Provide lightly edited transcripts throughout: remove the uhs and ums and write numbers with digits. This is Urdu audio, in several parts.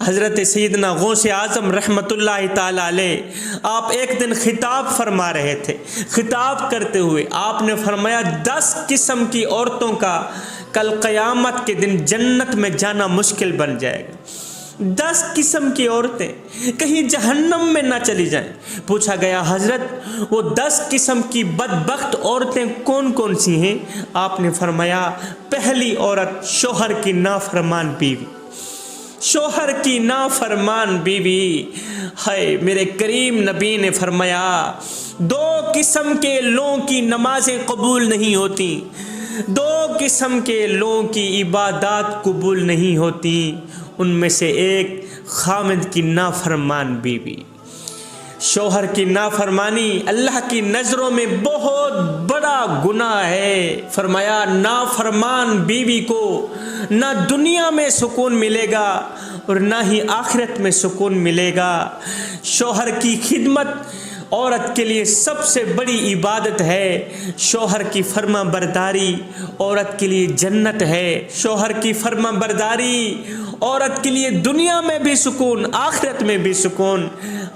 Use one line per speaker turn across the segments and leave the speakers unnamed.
حضرت سیدنا غوث اعظم رحمۃ اللہ تعالی علیہ آپ ایک دن خطاب فرما رہے تھے. خطاب کرتے ہوئے آپ نے فرمایا 10 قسم کی عورتوں کا کل قیامت کے دن جنت میں جانا مشکل بن جائے گا. 10 قسم کی عورتیں کہیں جہنم میں نہ چلی جائیں. پوچھا گیا حضرت وہ 10 قسم کی بدبخت عورتیں کون کون سی ہیں؟ آپ نے فرمایا پہلی عورت شوہر کی نافرمان بیوی. شوہر کی نافرمان بیوی. ہے میرے کریم نبی نے فرمایا 2 قسم کے لوگوں کی نمازیں قبول نہیں ہوتی، 2 قسم کے لوگوں کی عبادات قبول نہیں ہوتی. ان میں سے ایک خامد کی نافرمان بیوی. شوہر کی نافرمانی اللہ کی نظروں میں بہت بڑا گناہ ہے. فرمایا نافرمان بیوی کو نہ دنیا میں سکون ملے گا اور نہ ہی آخرت میں سکون ملے گا. شوہر کی خدمت عورت کے لیے سب سے بڑی عبادت ہے. شوہر کی فرما برداری عورت کے لیے جنت ہے. شوہر کی فرما برداری عورت کے لیے دنیا میں بھی سکون، آخرت میں بھی سکون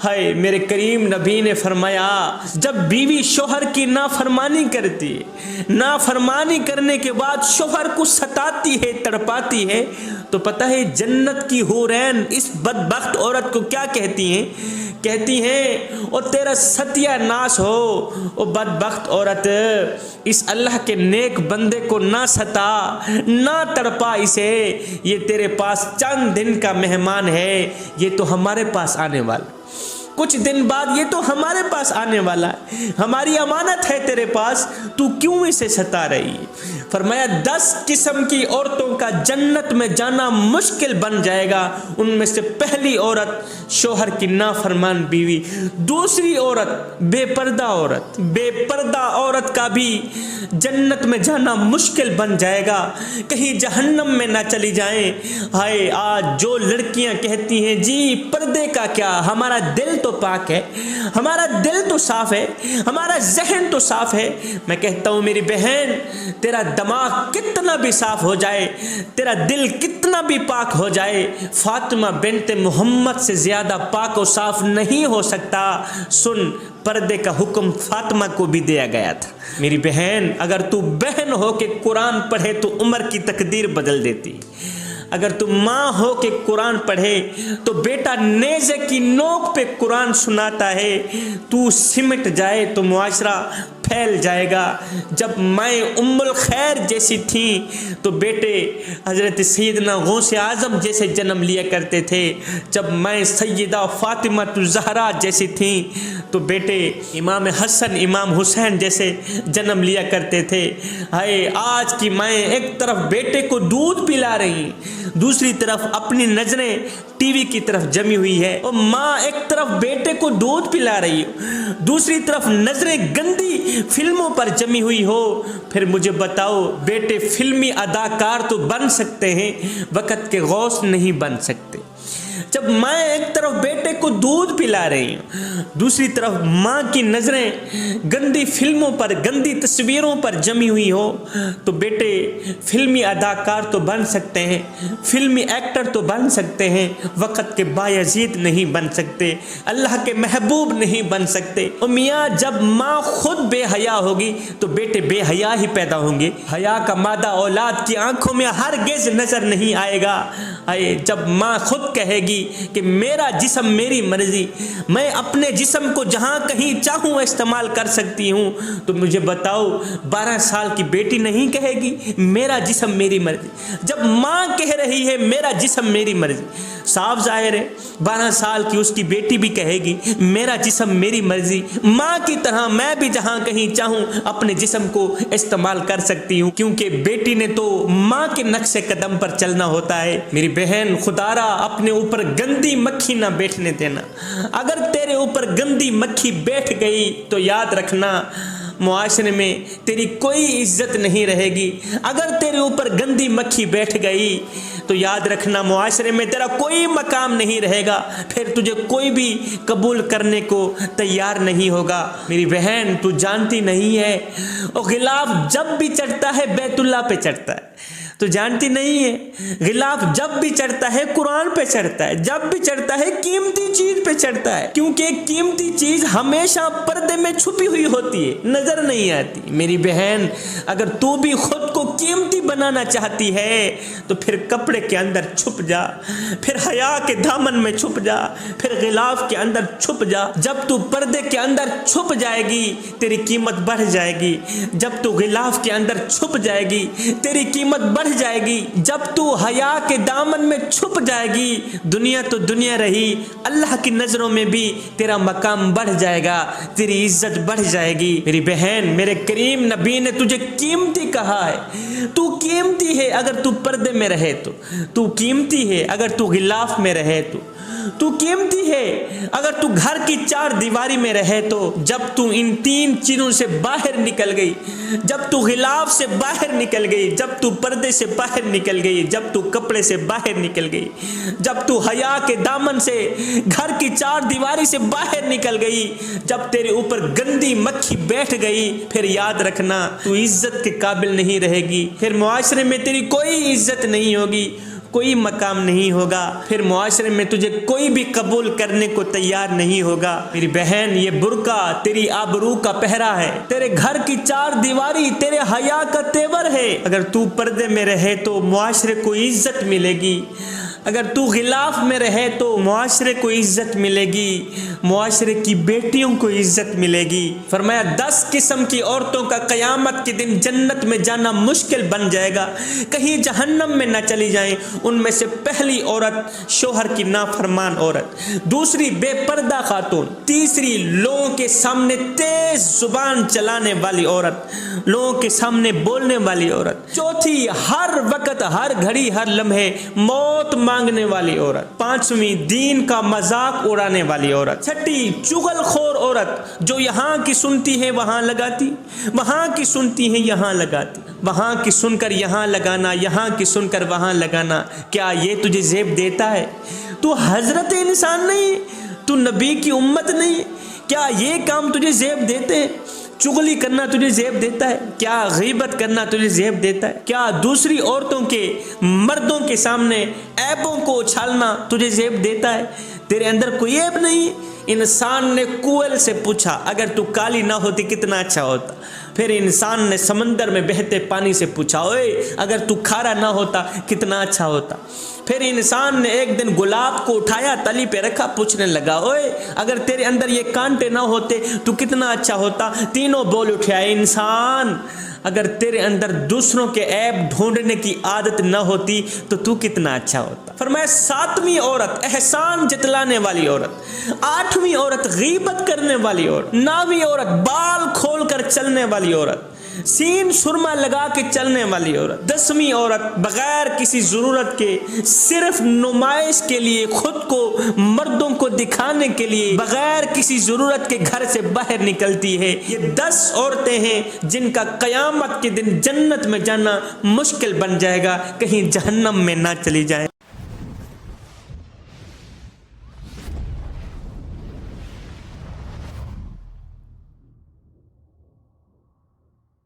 ہے. میرے کریم نبی نے فرمایا جب بیوی شوہر کی نافرمانی کرتی ہے، نافرمانی کرنے کے بعد شوہر کو ستاتی ہے، تڑپاتی ہے، تو پتہ ہے جنت کی حورین اس بدبخت عورت کو کیا کہتی ہیں؟ کہتی ہیں او تیرا ستیہ ناش ہو، او بدبخت عورت، اس اللہ کے نیک بندے کو نہ ستا، نہ تڑپا اسے، یہ تیرے پاس چند دن کا مہمان ہے، یہ تو ہمارے پاس آنے والا، کچھ دن بعد یہ تو ہمارے پاس آنے والا ہے، ہماری امانت ہے تیرے پاس، تو کیوں اسے ستا رہی ہے؟ فرمایا 10 قسم کی عورتوں کا جنت میں جانا مشکل بن جائے گا. ان میں سے پہلی عورت شوہر کی نافرمان بیوی. دوسری عورت بے پردہ عورت. بے پردہ عورت کا بھی جنت میں جانا مشکل بن جائے گا، کہیں جہنم میں نہ چلی جائیں. ہائے آج جو لڑکیاں کہتی ہیں جی پردے کا کیا، ہمارا دل تو پاک ہے، ہمارا دل تو صاف ہے، ہمارا ذہن تو صاف ہے. میں کہتا ہوں میری بہن تیرا دماغ کتنا بھی صاف ہو جائے، تیرا دل کتنا بھی پاک ہو جائے، فاطمہ بنت محمد سے زیادہ پاک و صاف نہیں ہو سکتا. سن پردے کا حکم فاطمہ کو بھی دیا گیا تھا. میری بہن اگر تو بہن ہو کے قرآن پڑھے تو عمر کی تقدیر بدل دیتی. اگر تم ماں ہو کے قرآن پڑھے تو بیٹا نیزے کی نوک پہ قرآن سناتا ہے، تو سمٹ جائے تو معاشرہ پھیل جائے گا. جب مائیں ام الخیر جیسی تھیں تو بیٹے حضرت سیدنا غوث اعظم جیسے جنم لیا کرتے تھے. جب مائیں سیدہ فاطمہ الزہرا جیسی تھیں تو بیٹے امام حسن امام حسین جیسے جنم لیا کرتے تھے. ہائے آج کی مائیں ایک طرف بیٹے کو دودھ پلا رہی، دوسری طرف اپنی نظریں ٹی وی کی طرف جمی ہوئی ہے. اور ماں ایک طرف بیٹے کو دودھ پلا رہی ہو، دوسری طرف نظریں گندی فلموں پر جمی ہوئی ہو. پھر مجھے بتاؤ بیٹے فلمی اداکار تو بن سکتے ہیں، وقت کے غوث نہیں بن سکتے. جب ماں ایک طرف بیٹے کو دودھ پلا رہی ہیں، دوسری طرف ماں کی نظریں گندی فلموں پر، گندی تصویروں پر جمی ہوئی ہو، تو بیٹے فلمی اداکار تو بن سکتے ہیں، فلمی ایکٹر تو بن سکتے ہیں، وقت کے بایزید نہیں بن سکتے، اللہ کے محبوب نہیں بن سکتے. اور میاں جب ماں خود بے حیا ہوگی تو بیٹے بے حیا ہی پیدا ہوں گے. حیا کا مادہ اولاد کی آنکھوں میں ہرگز نظر نہیں آئے گا. جب ماں خود کہے گی کہ میرا جسم میری مرضی، میں اپنے جسم کو جہاں کہیں چاہوں استعمال کر سکتی ہوں، تو مجھے بتاؤ 12 سال کی بیٹی نہیں کہے گی میرا جسم میری مرضی؟ جب ماں کہہ رہی ہے میرا جسم میری مرضی، صاف ظاہر ہے 12 سال کی اس کی بیٹی بھی کہے گی میرا جسم میری مرضی. ماں کی طرح میں بھی جہاں کہیں چاہوں اپنے جسم کو استعمال کر سکتی ہوں، کیونکہ بیٹی نے تو ماں کے نقش قدم پر چلنا ہوتا ہے. میری بہن خدا را اپنے اوپر گندی مکھی نہ بیٹھنے دینا. اگر تیرے اوپر گندی مکھی بیٹھ گئی تو یاد رکھنا معاشرے میں تیری کوئی عزت نہیں رہے گی. اگر تیرے اوپر گندی مکھی بیٹھ گئی تو یاد رکھنا معاشرے میں تیرا کوئی مقام نہیں رہے گا، پھر تجھے کوئی بھی قبول کرنے کو تیار نہیں ہوگا. میری بہن تو جانتی نہیں ہے، اور غلاف جب بھی چڑھتا ہے بیت اللہ پہ چڑھتا ہے. تو جانتی نہیں ہے غلاف جب بھی چڑھتا ہے قرآن پہ چڑھتا ہے، جب بھی چڑھتا ہے قیمتی چیز پہ چڑھتا ہے، کیونکہ ایک قیمتی چیز ہمیشہ پردے میں چھپی ہوئی ہوتی ہے، نظر نہیں آتی۔ میری بہن، اگر تو بھی خود کو قیمتی بنانا چاہتی ہے تو پھر کپڑے کے اندر چھپ جا، پھر حیا کے دامن میں چھپ جا، پھر غلاف کے اندر چھپ جا۔ جب تو پردے کے اندر چھپ جائے گی تیری قیمت بڑھ جائے گی، جب تو غلاف کے اندر چھپ جائے گی تیری قیمت بڑھ جائے گی، جب تو حیا کے دامن میں چھپ جائے گی دنیا تو دنیا رہی، اللہ کی نظروں میں بھی تیرا مقام بڑھ جائے گا، تیری عزت بڑھ جائے گی۔ میری بہن، میرے کریم نبی نے تجھے قیمتی کہا ہے، تو قیمتی ہے اگر تو پردے میں رہے تو قیمتی ہے اگر تو غلاف میں رہے تو قیمتی ہے اگر تو گھر کی چار دیواری میں رہے تو۔ جب تو ان تین چیزوں سے باہر نکل گئی، جب تو غلاف سے باہر نکل گئی، جب تو پردے سے باہر نکل گئی، جب تو کپڑے سے باہر نکل گئی، جب تو حیا کے دامن سے گھر کی چار دیواری سے باہر نکل گئی، جب تیرے اوپر گندی مکھی بیٹھ گئی، پھر یاد رکھنا تو عزت کے قابل نہیں رہے گی، پھر معاشرے میں تیری کوئی عزت نہیں ہوگی، کوئی مقام نہیں ہوگا، پھر معاشرے میں تجھے کوئی بھی قبول کرنے کو تیار نہیں ہوگا۔ میری بہن، یہ برقع تیری آبرو کا پہرا ہے، تیرے گھر کی چار دیواری تیرے حیا کا تیور ہے۔ اگر تو پردے میں رہے تو معاشرے کو عزت ملے گی، اگر تو غلاف میں رہے تو معاشرے کو عزت ملے گی، معاشرے کی بیٹیوں کو عزت ملے گی۔ فرمایا 10 قسم کی عورتوں کا قیامت کے دن جنت میں جانا مشکل بن جائے گا، کہیں جہنم میں نہ چلی جائیں۔ ان میں سے پہلی عورت شوہر کی نافرمان عورت، دوسری بے پردہ خاتون، تیسری لوگوں کے سامنے تیز زبان چلانے والی عورت، لوگوں کے سامنے بولنے والی عورت، چوتھی ہر وقت ہر گھڑی ہر لمحے موت مانگنے والی عورت، پانچویں دین کا مذاق اڑانے والی عورت، چھٹی چغل خور عورت جو یہاں کی سنتی ہے وہاں لگاتی، وہاں کی سنتی ہے یہاں لگاتی، وہاں کی سن کر یہاں لگانا، یہاں کی سن کر وہاں لگانا۔ کیا یہ تجھے زیب دیتا ہے؟ تو حضرت انسان نہیں، تو نبی کی امت نہیں، کیا یہ کام تجھے زیب دیتے ہیں؟ چغلی کرنا تجھے زیب دیتا ہے؟ کیا غیبت کرنا تجھے زیب دیتا ہے؟ کیا دوسری عورتوں کے مردوں کے سامنے عیبوں کو اچھالنا تجھے زیب دیتا ہے؟ تیرے اندر کوئی عیب نہیں۔ انسان نے کوئل سے پوچھا اگر تو کالی نہ ہوتی کتنا اچھا ہوتا۔ پھر انسان نے سمندر میں بہتے پانی سے پوچھا اوے اگر تو کھارا نہ ہوتا کتنا اچھا ہوتا۔ پھر انسان نے ایک دن گلاب کو اٹھایا تلی پہ رکھا، پوچھنے لگا اوے اگر تیرے اندر یہ کانٹے نہ ہوتے تو کتنا اچھا ہوتا۔ تینوں بول اٹھے انسان اگر تیرے اندر دوسروں کے عیب ڈھونڈنے کی عادت نہ ہوتی تو کتنا اچھا ہوتا۔ فرمایا ساتویں عورت احسان جتلانے والی عورت، آٹھویں عورت غیبت کرنے والی عورت، نویں عورت بال کھول کر چلنے والی عورت، سین سرما لگا کے چلنے والی عورت، 10ویں عورت بغیر کسی ضرورت کے صرف نمائش کے لیے، خود کو مردوں کو دکھانے کے لیے بغیر کسی ضرورت کے گھر سے باہر نکلتی ہے۔ یہ 10 عورتیں ہیں جن کا قیامت کے دن جنت میں جانا مشکل بن جائے گا، کہیں جہنم میں نہ چلی جائیں۔